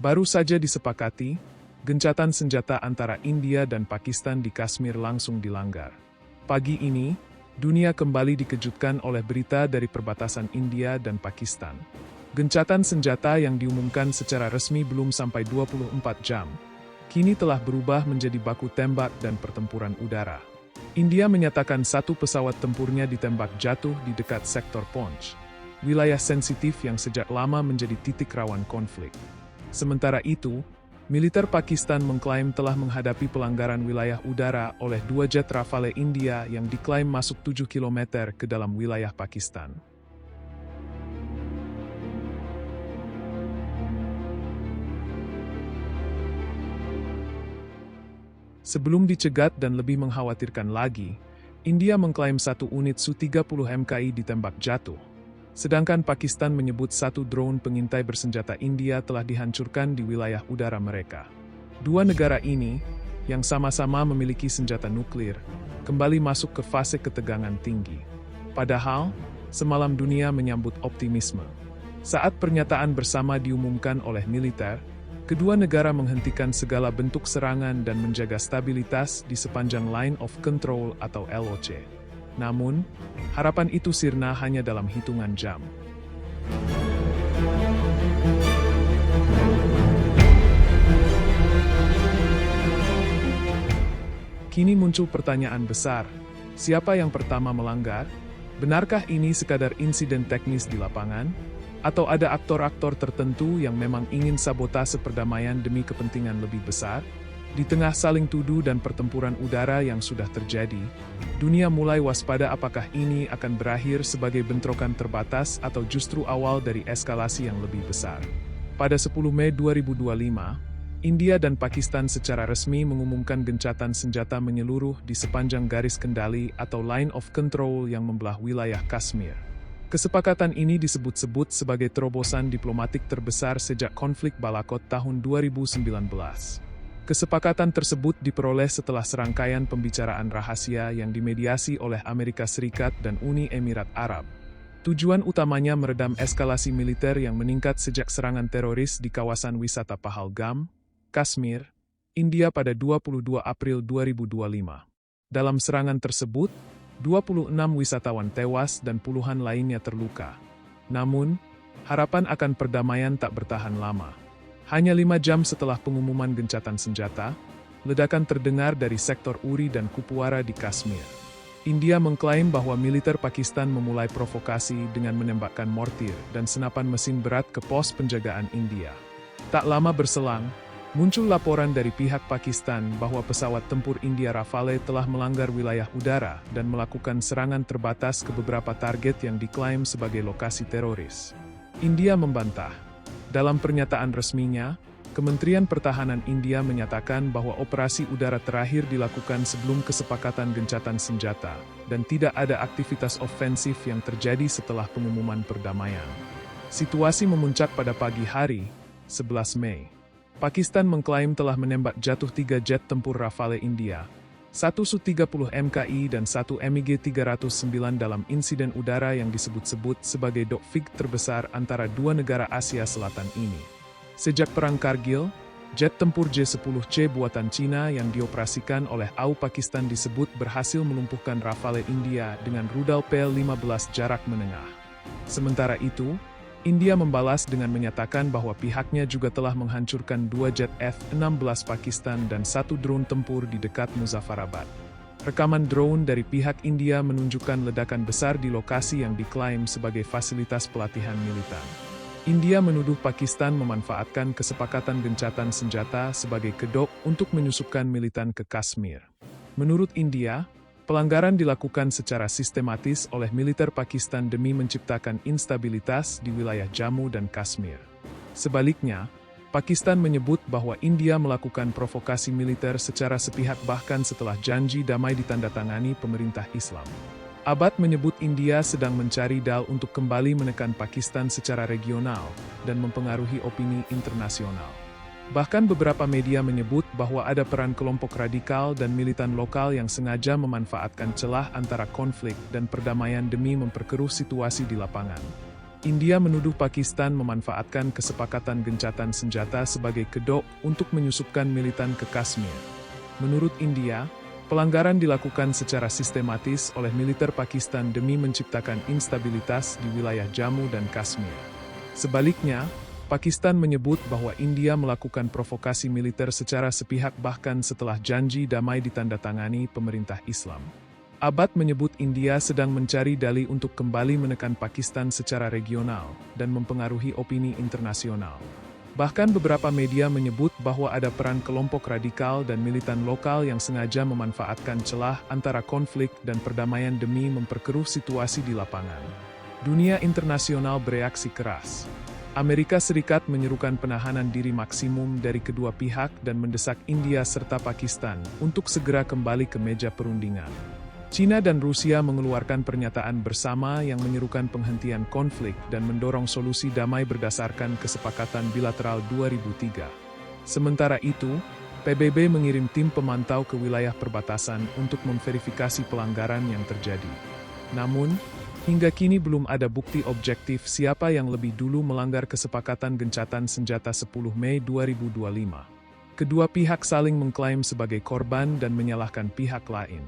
Baru saja disepakati, gencatan senjata antara India dan Pakistan di Kashmir langsung dilanggar. Pagi ini, dunia kembali dikejutkan oleh berita dari perbatasan India dan Pakistan. Gencatan senjata yang diumumkan secara resmi belum sampai 24 jam, kini telah berubah menjadi baku tembak dan pertempuran udara. India menyatakan satu pesawat tempurnya ditembak jatuh di dekat sektor Poonch, wilayah sensitif yang sejak lama menjadi titik rawan konflik. Sementara itu, militer Pakistan mengklaim telah menghadapi pelanggaran wilayah udara oleh 2 jet Rafale India yang diklaim masuk 7 km ke dalam wilayah Pakistan. Sebelum dicegat dan lebih mengkhawatirkan lagi, India mengklaim satu unit Su-30 MKI ditembak jatuh. Sedangkan Pakistan menyebut satu drone pengintai bersenjata India telah dihancurkan di wilayah udara mereka. Dua negara ini, yang sama-sama memiliki senjata nuklir, kembali masuk ke fase ketegangan tinggi. Padahal, semalam dunia menyambut optimisme. Saat pernyataan bersama diumumkan oleh militer, kedua negara menghentikan segala bentuk serangan dan menjaga stabilitas di sepanjang Line of Control atau LOC. Namun, harapan itu sirna hanya dalam hitungan jam. Kini muncul pertanyaan besar, siapa yang pertama melanggar? Benarkah ini sekadar insiden teknis di lapangan? Atau ada aktor-aktor tertentu yang memang ingin sabotase perdamaian demi kepentingan lebih besar? Di tengah saling tuduh dan pertempuran udara yang sudah terjadi, dunia mulai waspada apakah ini akan berakhir sebagai bentrokan terbatas atau justru awal dari eskalasi yang lebih besar. Pada 10 Mei 2025, India dan Pakistan secara resmi mengumumkan gencatan senjata menyeluruh di sepanjang garis kendali atau Line of Control yang membelah wilayah Kashmir. Kesepakatan ini disebut-sebut sebagai terobosan diplomatik terbesar sejak konflik Balakot tahun 2019. Kesepakatan tersebut diperoleh setelah serangkaian pembicaraan rahasia yang dimediasi oleh Amerika Serikat dan Uni Emirat Arab. Tujuan utamanya meredam eskalasi militer yang meningkat sejak serangan teroris di kawasan wisata Pahalgam, Kashmir, India pada 22 April 2025. Dalam serangan tersebut, 26 wisatawan tewas dan puluhan lainnya terluka. Namun, harapan akan perdamaian tak bertahan lama. Hanya 5 jam setelah pengumuman gencatan senjata, ledakan terdengar dari sektor Uri dan Kupwara di Kashmir. India mengklaim bahwa militer Pakistan memulai provokasi dengan menembakkan mortir dan senapan mesin berat ke pos penjagaan India. Tak lama berselang, muncul laporan dari pihak Pakistan bahwa pesawat tempur India Rafale telah melanggar wilayah udara dan melakukan serangan terbatas ke beberapa target yang diklaim sebagai lokasi teroris. India membantah. Dalam pernyataan resminya, Kementerian Pertahanan India menyatakan bahwa operasi udara terakhir dilakukan sebelum kesepakatan gencatan senjata, dan tidak ada aktivitas ofensif yang terjadi setelah pengumuman perdamaian. Situasi memuncak pada pagi hari, 11 Mei. Pakistan mengklaim telah menembak jatuh 3 jet tempur Rafale India, 1 Su-30 MKI dan 1 MiG-309 dalam insiden udara yang disebut-sebut sebagai dogfight terbesar antara dua negara Asia Selatan ini. Sejak Perang Kargil, jet tempur J-10C buatan Cina yang dioperasikan oleh AU Pakistan disebut berhasil melumpuhkan Rafale India dengan rudal P-15 jarak menengah. Sementara itu, India membalas dengan menyatakan bahwa pihaknya juga telah menghancurkan 2 jet F-16 Pakistan dan 1 drone tempur di dekat Muzaffarabad. Rekaman drone dari pihak India menunjukkan ledakan besar di lokasi yang diklaim sebagai fasilitas pelatihan militer. India menuduh Pakistan memanfaatkan kesepakatan gencatan senjata sebagai kedok untuk menyusupkan militan ke Kashmir. Menurut India, pelanggaran dilakukan secara sistematis oleh militer Pakistan demi menciptakan instabilitas di wilayah Jammu dan Kashmir. Sebaliknya, Pakistan menyebut bahwa India melakukan provokasi militer secara sepihak bahkan setelah janji damai ditandatangani pemerintah Islam. Abad menyebut India sedang mencari dal untuk kembali menekan Pakistan secara regional dan mempengaruhi opini internasional. Bahkan beberapa media menyebut bahwa ada peran kelompok radikal dan militan lokal yang sengaja memanfaatkan celah antara konflik dan perdamaian demi memperkeruh situasi di lapangan. India menuduh Pakistan memanfaatkan kesepakatan gencatan senjata sebagai kedok untuk menyusupkan militan ke Kashmir. Menurut India, pelanggaran dilakukan secara sistematis oleh militer Pakistan demi menciptakan instabilitas di wilayah Jammu dan Kashmir. Sebaliknya, Pakistan menyebut bahwa India melakukan provokasi militer secara sepihak bahkan setelah janji damai ditandatangani pemerintah Islam. Abad menyebut India sedang mencari dalih untuk kembali menekan Pakistan secara regional dan mempengaruhi opini internasional. Bahkan beberapa media menyebut bahwa ada peran kelompok radikal dan militan lokal yang sengaja memanfaatkan celah antara konflik dan perdamaian demi memperkeruh situasi di lapangan. Dunia internasional bereaksi keras. Amerika Serikat menyerukan penahanan diri maksimum dari kedua pihak dan mendesak India serta Pakistan untuk segera kembali ke meja perundingan. China dan Rusia mengeluarkan pernyataan bersama yang menyerukan penghentian konflik dan mendorong solusi damai berdasarkan kesepakatan bilateral 2003. Sementara itu, PBB mengirim tim pemantau ke wilayah perbatasan untuk memverifikasi pelanggaran yang terjadi. Namun, hingga kini belum ada bukti objektif siapa yang lebih dulu melanggar kesepakatan gencatan senjata 10 Mei 2025. Kedua pihak saling mengklaim sebagai korban dan menyalahkan pihak lain.